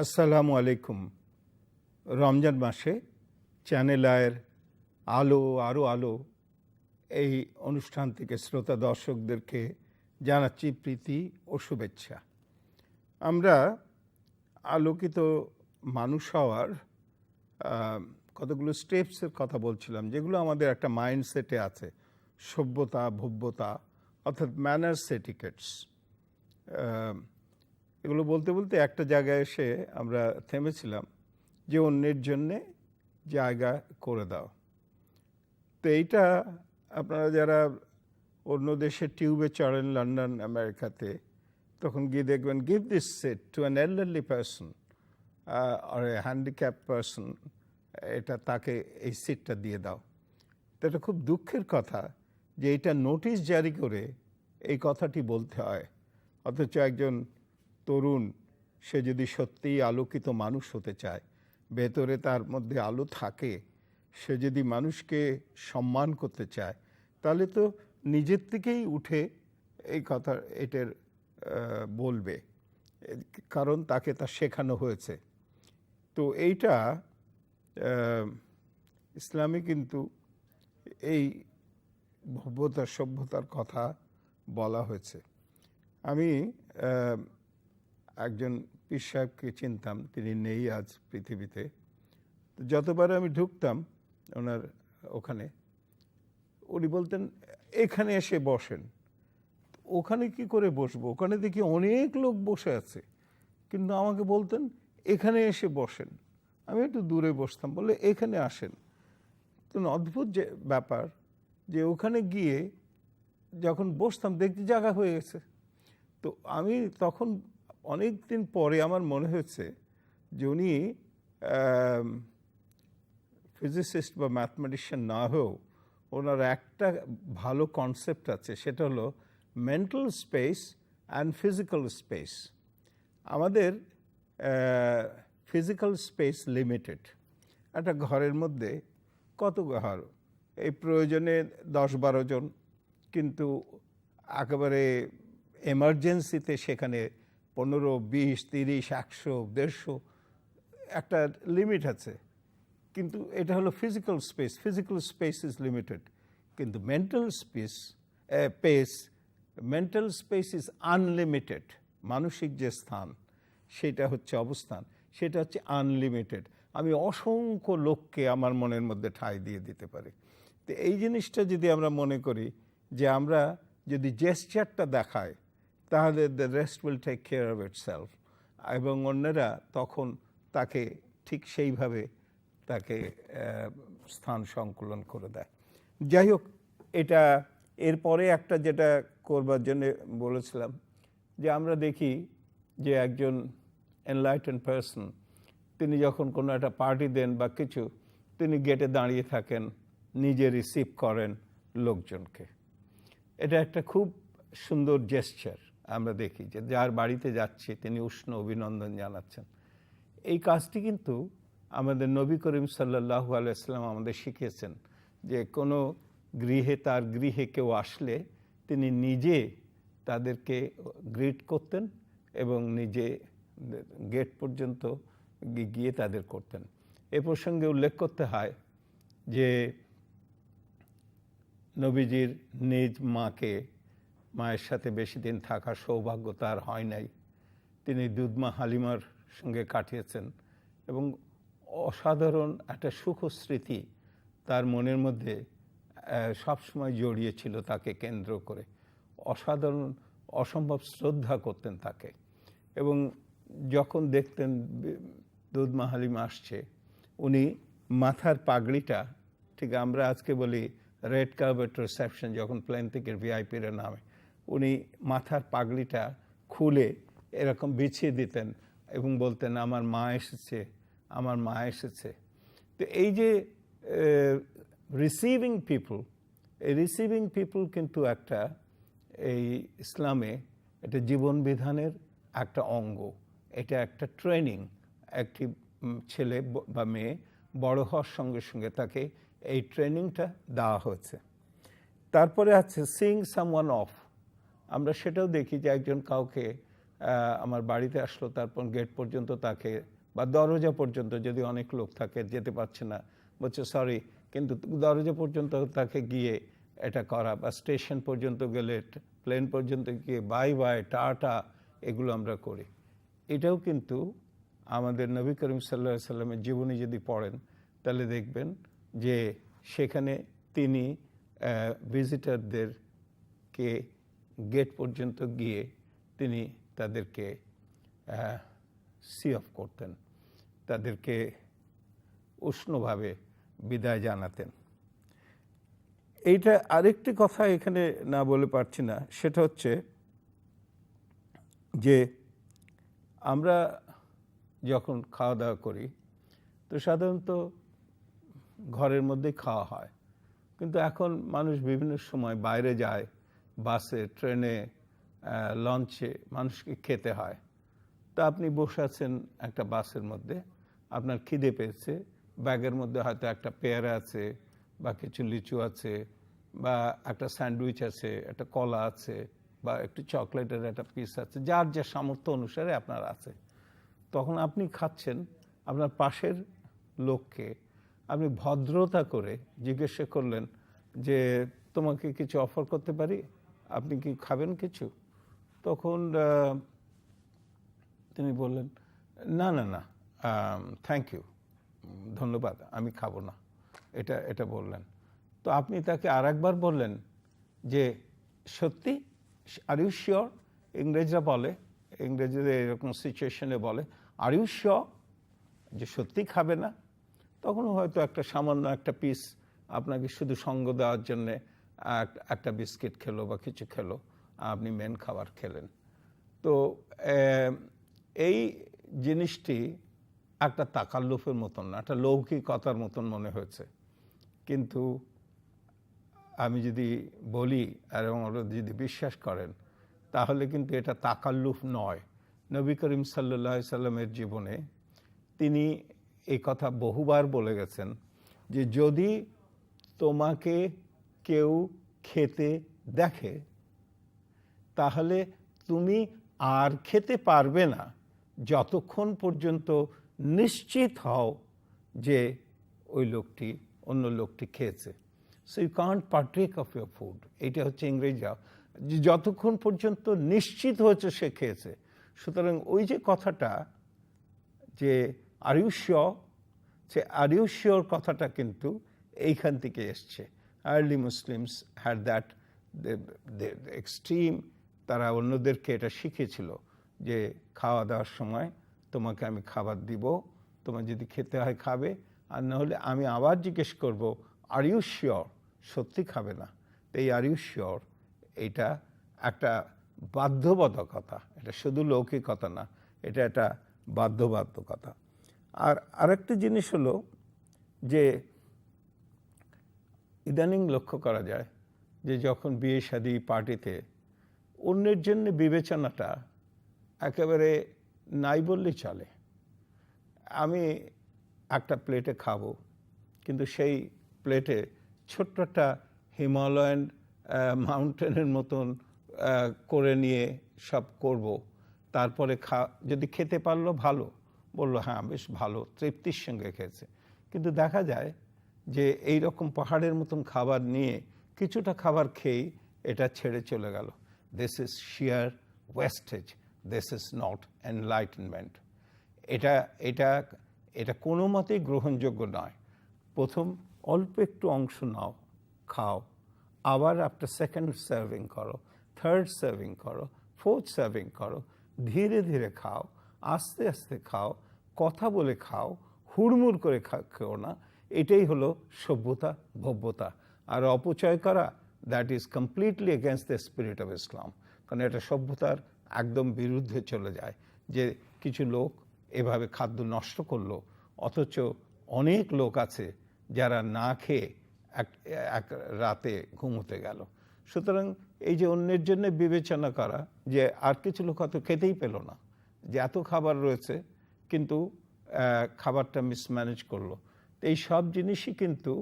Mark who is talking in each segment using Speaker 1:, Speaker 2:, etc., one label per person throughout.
Speaker 1: আসসালামু আলাইকুম। রমজান মাসে চ্যানেল আয়ের আরও আলো এই অনুষ্ঠান থেকে শ্রোতা দর্শকদেরকে জানাচ্ছি প্রীতি ও শুভেচ্ছা। আমরা আলোকিত মানুষ হওয়ার কতগুলো স্টেপসের কথা বলছিলাম, যেগুলো আমাদের একটা মাইন্ডসেটে আছে। সভ্যতা, ভব্যতা, অর্থাৎ ম্যানার্স, এটিকেটস। এগুলো বলতে বলতে একটা জায়গায় এসে আমরা থেমেছিলাম যে অন্যের জন্যে জায়গা করে দাও। তো এইটা আপনারা যারা অন্য দেশে টিউবে চড়েন, লন্ডন, আমেরিকাতে, তখন গিয়ে দেখবেন give this seat to an elderly person আর এ হ্যান্ডিক্যাপ পারসন, এটা তাকে এই সিটটা দিয়ে দাও। তো এটা খুব দুঃখের কথা যে এটা নোটিশ জারি করে এই কথাটি বলতে হয়, অথচ একজন তরুণ সে যদি সত্যিই আলোকিত মানুষ হতে চায়, ভেতরে তার মধ্যে আলো থাকে, সে যদি মানুষকে সম্মান করতে চায়, তাহলে তো নিজের থেকেই উঠে এই কথা এটার বলবে, কারণ তাকে তা শেখানো হয়েছে। তো এইটা ইসলামে কিন্তু এই ভব্যতা, সভ্যতার কথা বলা হয়েছে। আমি একজন পীর সাহেবকে চিনতাম, তিনি নেই আজ পৃথিবীতে। যতবার আমি ঢুকতাম ওনার ওখানে, উনি বলতেন এখানে এসে বসেন। ওখানে কি করে বসবো? ওখানে দেখি অনেক লোক বসে আছে, কিন্তু আমাকে বলতেন এখানে এসে বসেন। আমি একটু দূরে বসতাম, বলে এখানে আসেন। তো অদ্ভুত যে ব্যাপার, যে ওখানে গিয়ে যখন বসতাম দেখতে জায়গা হয়ে গেছে। তো আমি তখন অনেক দিন পরে আমার মনে হয়েছে যে উনি ফিজিসিস্ট বা ম্যাথমেটিশিয়ান না হয়েও ওনার একটা ভালো কনসেপ্ট আছে, সেটা হলো mental space and physical space. আমাদের ফিজিক্যাল স্পেস লিমিটেড। একটা ঘরের মধ্যে কত ঘর, এই প্রয়োজনে 10-12 জন, কিন্তু একেবারে এমার্জেন্সিতে সেখানে 15, 20, 30, 100, 150 একটা লিমিট আছে। কিন্তু এটা হলো physical space. Physical space is limited, কিন্তু মেন্টাল স্পেস ইজ আনলিমিটেড। মানসিক যে স্থান, সেটা হচ্ছে অবস্থান, সেটা হচ্ছে আনলিমিটেড। আমি অসংখ্য লোককে আমার মনের মধ্যে ঠাঁই দিয়ে দিতে পারি। তো এই জিনিসটা যদি আমরা মনে করি যে আমরা যদি জেস্চারটা দেখাই, তাহলে the rest will take care of itself, এবং অন্যরা তখন তাকে ঠিক সেইভাবে তাকে স্থান সংকুলন করে দেয়। যাই হোক, এটা এরপরে একটা যেটা করবার জন্য বলেছিলাম, যে আমরা দেখি যে একজন এনলাইটেন পারসন, তিনি যখন কোনো একটা পার্টি দেন বা কিছু, তিনি গেটে দাঁড়িয়ে থাকেন, নিজে রিসিভ করেন লোকজনকে। এটা একটা খুব সুন্দর জেস্চার। আমরা দেখি যে যার বাড়িতে যাচ্ছে তিনি উষ্ণ অভিনন্দন জানাচ্ছেন। এই কাজটি কিন্তু আমাদের নবী করিম সাল্লাল্লাহু আলাইহি ওয়াসাল্লাম আমাদের শিখিয়েছেন, যে কোনো গৃহে, তার গৃহে কেউ আসলে তিনি নিজে তাদেরকে গ্রিট করতেন এবং নিজে গেট পর্যন্ত গিয়ে তাদের করতেন। এ প্রসঙ্গে উল্লেখ করতে হয় যে নবীজির নিজ মায়ের সাথে বেশি দিন থাকার সৌভাগ্য তার হয় নাই। তিনি দুধমা হালিমার সঙ্গে কাটিয়েছেন, এবং অসাধারণ একটা সুখস্মৃতি তার মনের মধ্যে সবসময় জড়িয়েছিল তাকে কেন্দ্র করে। অসাধারণ, অসম্ভব শ্রদ্ধা করতেন তাকে। এবং যখন দেখতেন দুধমা হালিমা আসছে, উনি মাথার পাগড়িটা, ঠিক আমরা আজকে বলি রেড কার্পেট রিসেপশন, যখন প্লেন থেকে ভিআইপিরা নামে, উনি মাথার পাগড়িটা খুলে এরকম বিছিয়ে দিতেন এবং বলতেন আমার মা এসেছে, আমার মা এসেছে। তো এই যে রিসিভিং পিপল কিন্তু একটা এই ইসলামে এটা জীবন বিধানের একটা অঙ্গ, এটা একটা ট্রেনিং। একটি ছেলে বা মেয়ে বড় হওয়ার সঙ্গে সঙ্গে তাকে এই ট্রেনিংটা দেওয়া হয়েছে। তারপরে আছে সিং সামওয়ান অফ। আমরা সেটাও দেখি যে একজন কাউকে আমার বাড়িতে আসলো, তারপর গেট পর্যন্ত তাকে বা দরজা পর্যন্ত, যদি অনেক লোক থাকে যেতে পারছে না, বলছে সরি, কিন্তু দরজা পর্যন্ত তাকে গিয়ে এটা করা, বা স্টেশন পর্যন্ত গেলে, প্লেন পর্যন্ত গিয়ে বাই বাই টাটা, এগুলো আমরা করি। এটাও কিন্তু আমাদের নবী করিম সাল্লাল্লাহু আলাইহি সাল্লামের জীবনী যদি পড়েন তাহলে দেখবেন যে সেখানে তিনি ভিজিটারদেরকে গেট পর্যন্ত গিয়ে তিনি তাদেরকে সি অফ করতেন, তাদেরকে উষ্ণভাবে বিদায় জানাতেন। এইটা আরেকটি কথা এখানে না বলে পারছি না, সেটা হচ্ছে যে আমরা যখন খাওয়া দাওয়া করি তো সাধারণত ঘরের মধ্যেই খাওয়া হয়, কিন্তু এখন মানুষ বিভিন্ন সময় বাইরে যায়, বাসে, ট্রেনে, লঞ্চে মানুষকে খেতে হয়। তা আপনি বসে আছেন একটা বাসের মধ্যে, আপনার খিদে পেয়েছে, ব্যাগের মধ্যে হয়তো একটা পেয়ারা আছে বা কিছু লিচু আছে বা একটা স্যান্ডউইচ আছে, একটা কলা আছে বা একটু চকলেটের একটা পিস আছে, যার যে সামর্থ্য অনুসারে আপনার আছে। তখন আপনি খাচ্ছেন, আপনার পাশের লোককে আপনি ভদ্রতা করে জিজ্ঞাসা করলেন যে তোমাকে কিছু অফার করতে পারি, আপনি কি খাবেন কিছু? তখন তিনি বললেন না না না, থ্যাংক ইউ, ধন্যবাদ, আমি খাবো না, এটা বললেন। তো আপনি তাকে আরেকবার বললেন যে সত্যি, আর ইউ শিওর? ইংরেজরা বলে, ইংরেজরা এরকম সিচুয়েশনে বলে আর ইউ শিওর যে সত্যি খাবে না? তখন হয়তো একটা সামান্য একটা পিস আপনাকে শুধু সঙ্গ দেওয়ার জন্যে একটা বিস্কিট খেলো বা কিছু খেলো, আপনি মেন খাবার খেলেন। তো এই জিনিসটি একটা তাকাল্লুফের মতন না, একটা লৌকিকতার মতন মনে হয়েছে, কিন্তু আমি যদি বলি আর ওরা যদি বিশ্বাস করেন তাহলে কিন্তু এটা তাকাল্লুফ নয়। নবী করিম সাল্লাল্লাহু আলাইহি সাল্লামের জীবনে তিনি এই কথা বহুবার বলে গেছেন যে যদি তোমাকে কেউ খেতে দেখে তাহলে তুমি আর খেতে পারবে না যতক্ষণ পর্যন্ত নিশ্চিত হও যে ওই লোকটি, অন্য লোকটি খেয়েছে। So you can't partake of your food, এইটা হচ্ছে ইংরেজরা, যতক্ষণ পর্যন্ত নিশ্চিত হয়েছে সে খেয়েছে। সুতরাং ওই যে কথাটা যে আর ইউ শিওর, সে আর ইউ শিওর কথাটা কিন্তু এইখান থেকে এসছে। Early Muslims had that extreme, তারা অন্যদেরকে এটা শিখেছিল যে খাওয়া দাওয়ার সময় তোমাকে আমি খাবার দিব, তোমার যদি খেতে হয় খাবে, আর নাহলে আমি আবার জিজ্ঞেস করব আর ইউ শিওর, সত্যি খাবে না? তো এই আর ইউ শিওর এটা একটা বাধ্যবাধকতা, এটা শুধু লৌকিকতা না, এটা একটা বাধ্যবাধকতা। আর আরেকটা জিনিস হলো যে ইদানিং লক্ষ্য করা যায় যে যখন বিয়ে শাদী পার্টিতে অন্যের জন্য বিবেচনাটা একেবারে নাই বললেই চলে। আমি একটা প্লেটে খাবো, কিন্তু সেই প্লেটে ছোট্ট একটা হিমালয়ান মাউন্টেনের মতন করে নিয়ে সব করব, তারপরে যদি খেতে পারলো ভালো, বললো হ্যাঁ বেশ ভালো, তৃপ্তির সঙ্গে খেয়েছে। কিন্তু দেখা যায় যে এই রকম পাহাড়ের মতন খাবার নিয়ে কিছুটা খাবার খেয়েই এটা ছেড়ে চলে গেল। This is shear wastage, this is not enlightenment. এটা এটা এটা কোনো মতেই গ্রহণযোগ্য নয়। প্রথম অল্প একটু অংশ নাও, খাও, আবার একটা সেকেন্ড সার্ভিং করো, থার্ড সার্ভিং করো, ফোর্থ সার্ভিং করো, ধীরে ধীরে খাও, আস্তে আস্তে খাও, কথা বলে খাও, হুড়মুড় করে খেও না। এটাই হলো সভ্যতা, ভব্যতা। আর অপচয় করা, that is completely against the spirit of Islam. কারণ এটা সভ্যতার একদম বিরুদ্ধে চলে যায় যে কিছু লোক এভাবে খাদ্য নষ্ট করলো, অথচ অনেক লোক আছে যারা না খেয়ে এক রাতে ঘুমোতে গেল। সুতরাং এই যে অন্যের জন্য বিবেচনা করা, যে আর কিছু লোক হয়তো খেতেই পেল না, যে এত খাবার রয়েছে কিন্তু খাবারটা মিসম্যানেজ করলো, এই সব জিনিসই কিন্তু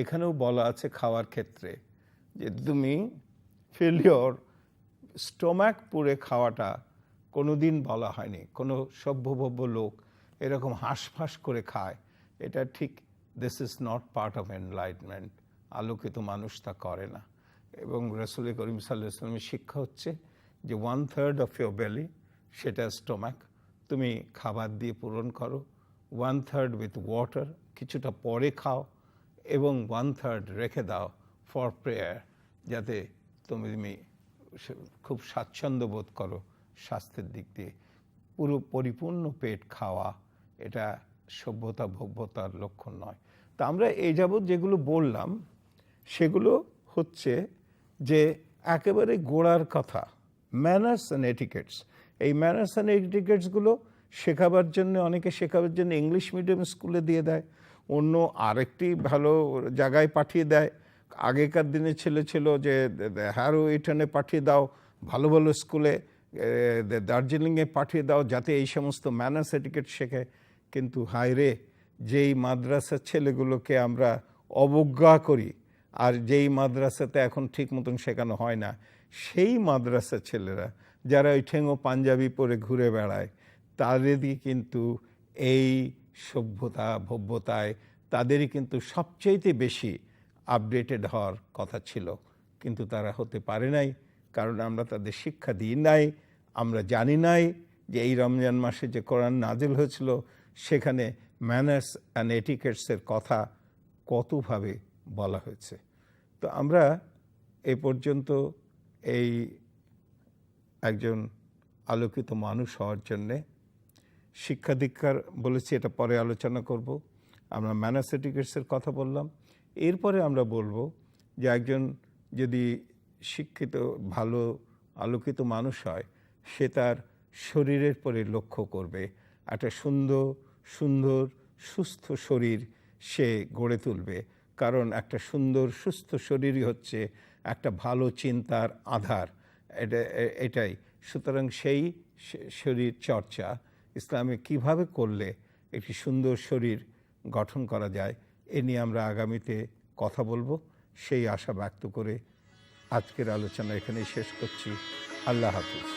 Speaker 1: এখানেও বলা আছে খাওয়ার ক্ষেত্রে যে তুমি ফিল ইউর স্টোমাক পুড়ে খাওয়াটা কোনোদিন বলা হয়নি, কোনো সভ্যভব্য লোক এরকম হাঁসফাঁস করে খায়, এটা ঠিক this is not part of enlightenment. আলোকিত মানুষ তা করে না। এবং রাসূল করিম সাল্লাল্লাহু আলাইহি ওয়াসাল্লামের শিক্ষা হচ্ছে যে 1/3 অফ ইয়োর বেলি, সেটা স্টোমাক, তুমি খাবার দিয়ে পূরণ করো, 1/3 উইথ ওয়াটার, কিছুটা পরে খাও, এবং 1/3 রেখে দাও ফর প্রেয়ার, যাতে তুমি খুব স্বাচ্ছন্দ্য বোধ করো স্বাস্থ্যের দিক দিয়ে। পুরো পরিপূর্ণ পেট খাওয়া এটা সভ্যতা ভব্যতার লক্ষণ নয়। তা আমরা এই যাবৎ যেগুলো বললাম সেগুলো হচ্ছে যে একেবারে গোড়ার কথা, ম্যানার্স অ্যান্ড এটিকেটস। এই ম্যানার্স অ্যান্ড এটিকেটসগুলো শেখাবার জন্য, অনেকে শেখাবার জন্য ইংলিশ মিডিয়াম স্কুলে দিয়ে দেয়, অন্য আরেকটি ভালো জায়গায় পাঠিয়ে দেয়। আগেকার দিনে ছিল যে হ্যারো ইটনে পাঠিয়ে দাও, ভালো ভালো স্কুলে দার্জিলিংয়ে পাঠিয়ে দাও, যাতে এই সমস্ত ম্যানার্স এটিকেট শেখে। কিন্তু হায় রে, যেই মাদ্রাসার ছেলেগুলোকে আমরা অবজ্ঞা করি আর যেই মাদ্রাসাতে এখন ঠিক মতন শেখানো হয় না, সেই মাদ্রাসার ছেলেরা যারা ওই ঠেঙো পাঞ্জাবি পরে ঘুরে বেড়ায়, তাদেরই কিন্তু এই সভ্যতা ভব্যতায় তাদেরই কিন্তু সবচেয়ে বেশি আপডেটেড হওয়ার কথা ছিল, কিন্তু তারা হতে পারে নাই, কারণ আমরা তাদের শিক্ষা দিই নাই। আমরা জানি নাই যে এই রমজান মাসে যে কোরআন নাজিল হয়েছিল সেখানে ম্যানার্স অ্যান্ড এটিকেটসের কথা কতভাবে বলা হয়েছে। তো আমরা এ পর্যন্ত এই একজন আলোকিত মানুষ হওয়ার জন্যে শিক্ষা দীক্ষার বলেছি, এটা পরে আলোচনা করব। আমরা ম্যানার্স এটিকেটসের কথা বললাম, এরপরে আমরা বলবো যে একজন যদি শিক্ষিত ভালো আলোকিত মানুষ হয়, সে তার শরীরের পরে লক্ষ্য করবে। একটা সুন্দর সুস্থ শরীর সে গড়ে তুলবে, কারণ একটা সুন্দর সুস্থ শরীরই হচ্ছে একটা ভালো চিন্তার আধার। এটাই। সুতরাং সেই শরীর চর্চা ইসলামে কিভাবে করলে একটি সুন্দর শরীর গঠন করা যায়, এ নিয়ে আমরা আগামীতে কথা বলবো। সেই আশা ব্যক্ত করে আজকের আলোচনা এখানেই শেষ করছি। আল্লাহ হাফিজ।